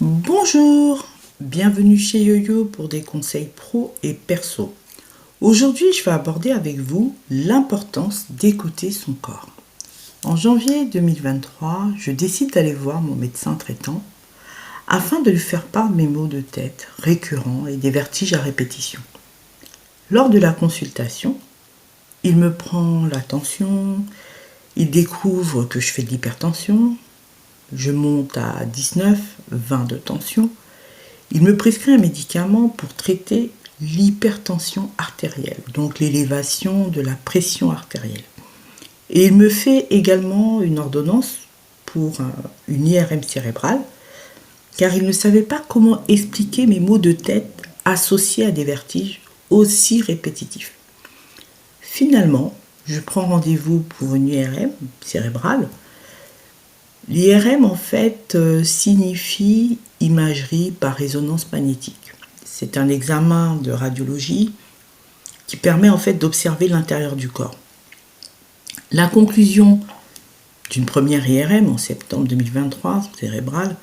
Bonjour, bienvenue chez YoYo pour des conseils pro et perso. Aujourd'hui, je vais aborder avec vous l'importance d'écouter son corps. En janvier 2023, je décide d'aller voir mon médecin traitant afin de lui faire part de mes maux de tête récurrents et des vertiges à répétition. Lors de la consultation, il me prend la tension, il découvre que je fais de l'hypertension, je monte à 19, 20 de tension. Il me prescrit un médicament pour traiter l'hypertension artérielle, donc l'élévation de la pression artérielle. Et il me fait également une ordonnance pour une IRM cérébrale, car il ne savait pas comment expliquer mes maux de tête associés à des vertiges aussi répétitifs. Finalement, je prends rendez-vous pour une IRM cérébrale. L'IRM en fait signifie imagerie par résonance magnétique. C'est un examen de radiologie qui permet en fait d'observer l'intérieur du corps. La conclusion d'une première IRM en septembre 2023 cérébrale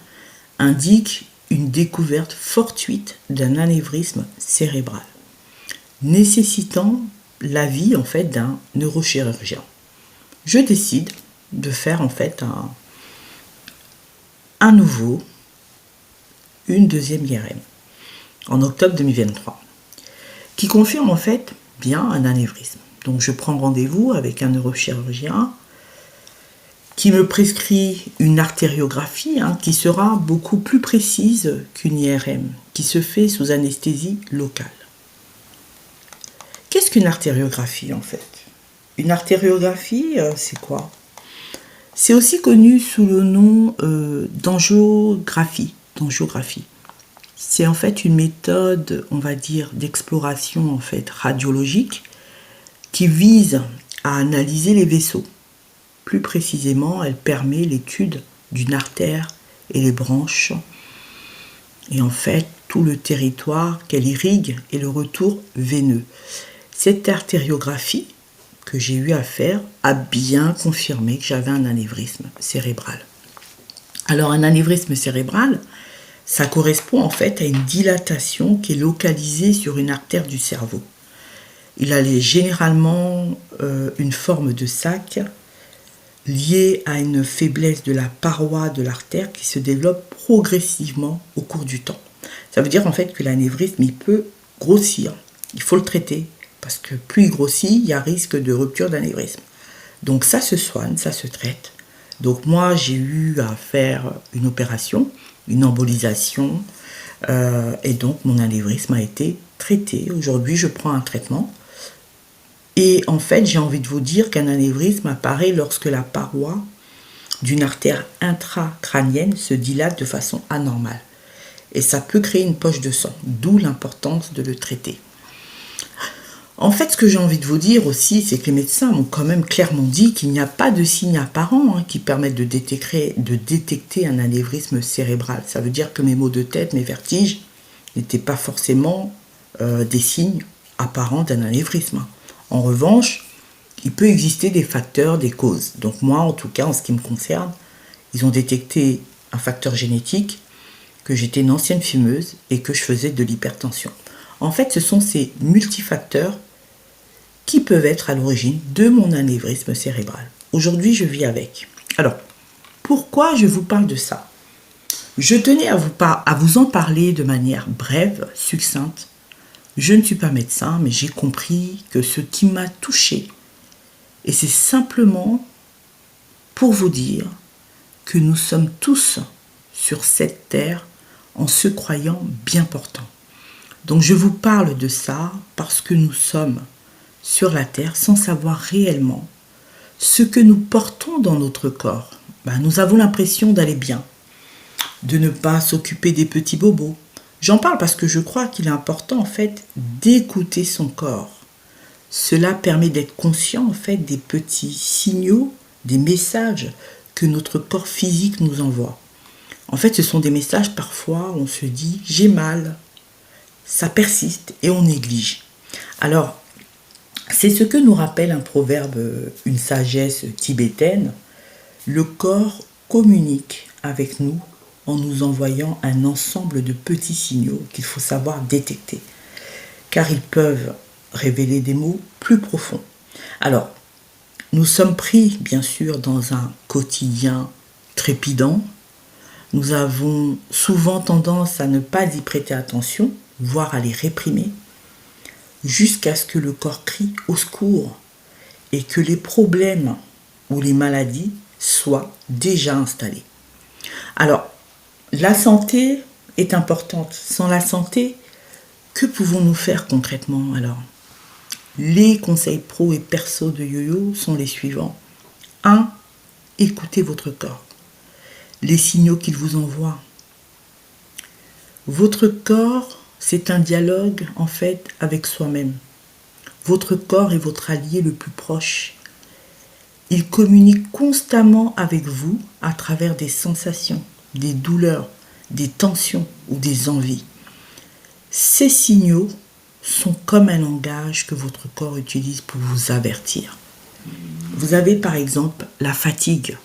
indique une découverte fortuite d'un anévrisme cérébral, nécessitant l'avis en fait d'un neurochirurgien. Je décide de faire en fait une deuxième IRM en octobre 2023 qui confirme en fait bien un anévrisme. Donc je prends rendez-vous avec un neurochirurgien qui me prescrit une artériographie qui sera beaucoup plus précise qu'une IRM qui se fait sous anesthésie locale. Qu'est-ce qu'une artériographie en fait? Une artériographie, c'est quoi? C'est aussi connu sous le nom d'angiographie. C'est en fait une méthode, on va dire, d'exploration en fait radiologique qui vise à analyser les vaisseaux. Plus précisément, elle permet l'étude d'une artère et les branches et en fait tout le territoire qu'elle irrigue et le retour veineux. Cette artériographie que j'ai eu à faire a bien confirmé que j'avais un anévrisme cérébral. Alors un anévrisme cérébral, ça correspond en fait à une dilatation qui est localisée sur une artère du cerveau. Il a généralement une forme de sac liée à une faiblesse de la paroi de l'artère qui se développe progressivement au cours du temps. Ça veut dire en fait que l'anévrisme il peut grossir, il faut le traiter. Parce que plus il grossit, il y a risque de rupture d'anévrisme. Donc ça se soigne, ça se traite. Donc moi, j'ai eu à faire une opération, une embolisation, et donc mon anévrisme a été traité. Aujourd'hui, je prends un traitement. Et en fait, j'ai envie de vous dire qu'un anévrisme apparaît lorsque la paroi d'une artère intracrânienne se dilate de façon anormale. Et ça peut créer une poche de sang, d'où l'importance de le traiter. En fait, ce que j'ai envie de vous dire aussi, c'est que les médecins m'ont quand même clairement dit qu'il n'y a pas de signes apparents qui permettent de détecter un anévrisme cérébral. Ça veut dire que mes maux de tête, mes vertiges, n'étaient pas forcément des signes apparents d'un anévrisme. En revanche, il peut exister des facteurs, des causes. Donc moi, en tout cas, en ce qui me concerne, ils ont détecté un facteur génétique, que j'étais une ancienne fumeuse et que je faisais de l'hypertension. En fait, ce sont ces multifacteurs qui peuvent être à l'origine de mon anévrisme cérébral. Aujourd'hui, je vis avec. Alors, pourquoi je vous parle de ça? Je tenais à vous en parler de manière brève, succincte. Je ne suis pas médecin, mais j'ai compris que ce qui m'a touchée, et c'est simplement pour vous dire que nous sommes tous sur cette terre en se croyant bien portants. Donc je vous parle de ça parce que nous sommes sur la terre sans savoir réellement ce que nous portons dans notre corps. Nous avons l'impression d'aller bien, de ne pas s'occuper des petits bobos. J'en parle parce que je crois qu'il est important en fait d'écouter son corps. Cela permet d'être conscient en fait des petits signaux, des messages que notre corps physique nous envoie. En fait, ce sont des messages parfois où on se dit j'ai mal. Ça persiste et on néglige. Alors, c'est ce que nous rappelle un proverbe, une sagesse tibétaine. Le corps communique avec nous en nous envoyant un ensemble de petits signaux qu'il faut savoir détecter, car ils peuvent révéler des mots plus profonds. Alors, nous sommes pris, bien sûr, dans un quotidien trépidant. Nous avons souvent tendance à ne pas y prêter attention, voire à les réprimer, jusqu'à ce que le corps crie au secours et que les problèmes ou les maladies soient déjà installés. Alors, la santé est importante. Sans la santé, que pouvons-nous faire concrètement alors ? Les conseils pro et perso de Yo-Yo sont les suivants. 1. Écoutez votre corps. Les signaux qu'il vous envoie. Votre corps, c'est un dialogue en fait avec soi-même. Votre corps est votre allié le plus proche. Il communique constamment avec vous à travers des sensations, des douleurs, des tensions ou des envies. Ces signaux sont comme un langage que votre corps utilise pour vous avertir. Vous avez par exemple la fatigue.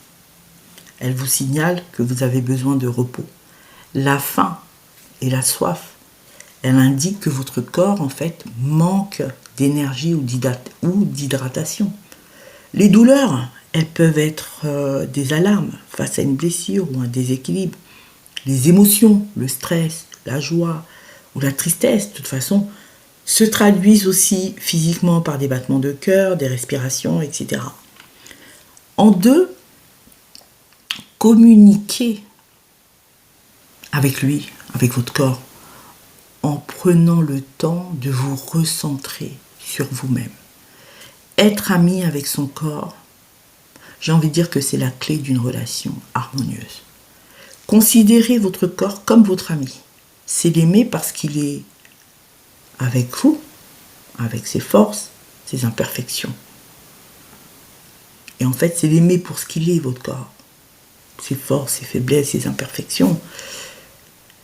Elle vous signale que vous avez besoin de repos. La faim et la soif. Elle indique que votre corps en fait manque d'énergie ou d'hydratation. Les douleurs, elles peuvent être des alarmes face à une blessure ou un déséquilibre. Les émotions, le stress, la joie ou la tristesse, de toute façon, se traduisent aussi physiquement par des battements de cœur, des respirations, etc. En 2, communiquez avec lui, avec votre corps, en prenant le temps de vous recentrer sur vous-même. Être ami avec son corps, j'ai envie de dire que c'est la clé d'une relation harmonieuse. Considérez votre corps comme votre ami. C'est l'aimer parce qu'il est avec vous, avec ses forces, ses imperfections. Et en fait, c'est l'aimer pour ce qu'il est, votre corps. Ses forces, ses faiblesses, ses imperfections.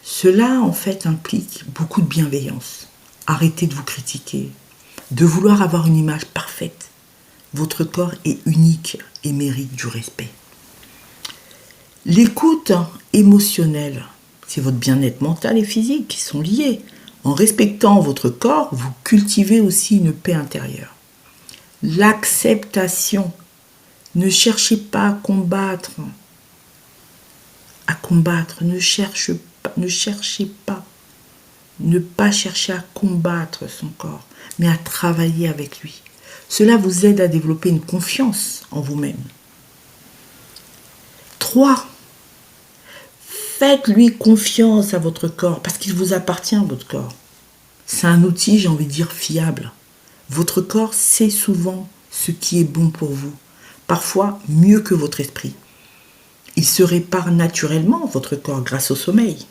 Cela, en fait, implique beaucoup de bienveillance. Arrêtez de vous critiquer, de vouloir avoir une image parfaite. Votre corps est unique et mérite du respect. L'écoute émotionnelle, c'est votre bien-être mental et physique qui sont liés. En respectant votre corps, vous cultivez aussi une paix intérieure. L'acceptation. Ne cherchez pas à combattre. Ne cherchez pas. Ne pas chercher à combattre son corps, mais à travailler avec lui. Cela vous aide à développer une confiance en vous-même. 3. Faites-lui confiance à votre corps, parce qu'il vous appartient, votre corps. C'est un outil, j'ai envie de dire, fiable. Votre corps sait souvent ce qui est bon pour vous, parfois mieux que votre esprit. Il se répare naturellement, votre corps, grâce au sommeil,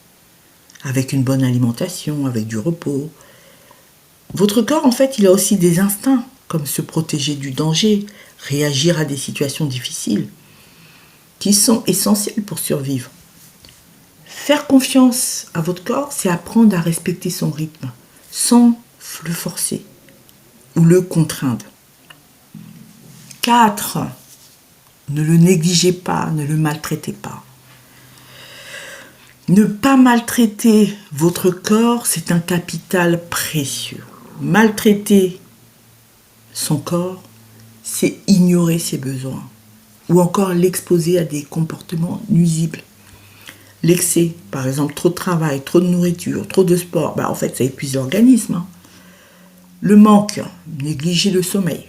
avec une bonne alimentation, avec du repos. Votre corps, en fait, il a aussi des instincts, comme se protéger du danger, réagir à des situations difficiles, qui sont essentielles pour survivre. Faire confiance à votre corps, c'est apprendre à respecter son rythme, sans le forcer ou le contraindre. 4. Ne le négligez pas, ne le maltraitez pas. Ne pas maltraiter votre corps, c'est un capital précieux. Maltraiter son corps, c'est ignorer ses besoins ou encore l'exposer à des comportements nuisibles. L'excès, par exemple, trop de travail, trop de nourriture, trop de sport, en fait, ça épuise l'organisme. Le manque, négliger le sommeil.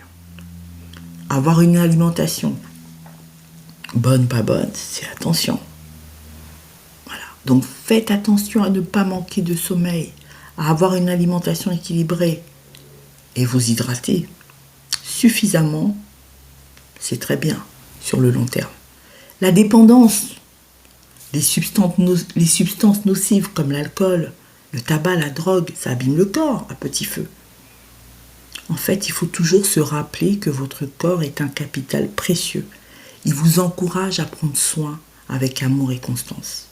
Avoir une alimentation bonne, pas bonne, c'est attention. Voilà. Donc faites attention à ne pas manquer de sommeil, à avoir une alimentation équilibrée et vous hydrater suffisamment, c'est très bien sur le long terme. La dépendance, les substances nocives comme l'alcool, le tabac, la drogue, ça abîme le corps à petit feu. En fait, il faut toujours se rappeler que votre corps est un capital précieux. Il vous encourage à prendre soin avec amour et constance.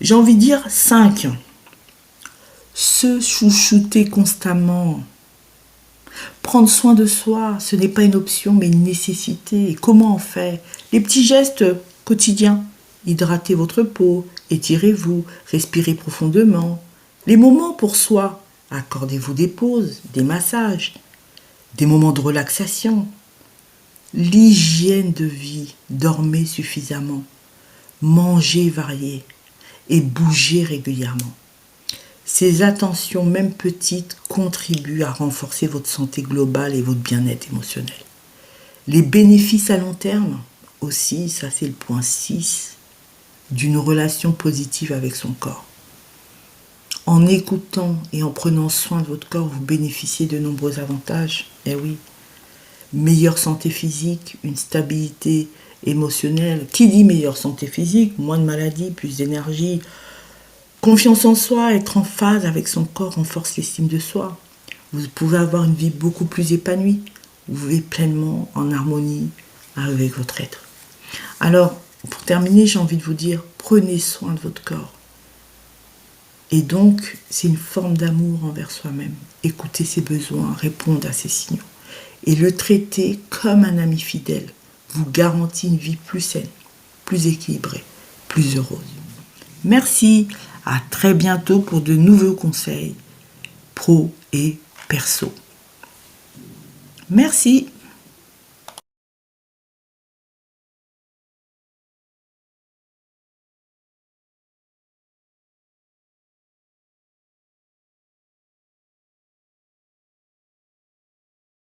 J'ai envie de dire 5. Se chouchouter constamment. Prendre soin de soi, ce n'est pas une option mais une nécessité. Et comment on fait ? Les petits gestes quotidiens. Hydratez votre peau, étirez-vous, respirez profondément. Les moments pour soi, accordez-vous des pauses, des massages, des moments de relaxation. L'hygiène de vie, dormez suffisamment, mangez varié et bougez régulièrement. Ces attentions, même petites, contribuent à renforcer votre santé globale et votre bien-être émotionnel. Les bénéfices à long terme, aussi, ça c'est le point 6, d'une relation positive avec son corps. En écoutant et en prenant soin de votre corps, vous bénéficiez de nombreux avantages. Eh oui, meilleure santé physique, une stabilité émotionnelle. Qui dit meilleure santé physique? Moins de maladies, plus d'énergie. Confiance en soi, être en phase avec son corps renforce l'estime de soi. Vous pouvez avoir une vie beaucoup plus épanouie. Vous vivez pleinement en harmonie avec votre être. Alors, pour terminer, j'ai envie de vous dire, prenez soin de votre corps. Et donc, c'est une forme d'amour envers soi-même. Écoutez ses besoins, répondre à ses signaux. Et le traiter comme un ami fidèle vous garantit une vie plus saine, plus équilibrée, plus heureuse. Merci, à très bientôt pour de nouveaux conseils pro et perso. Merci.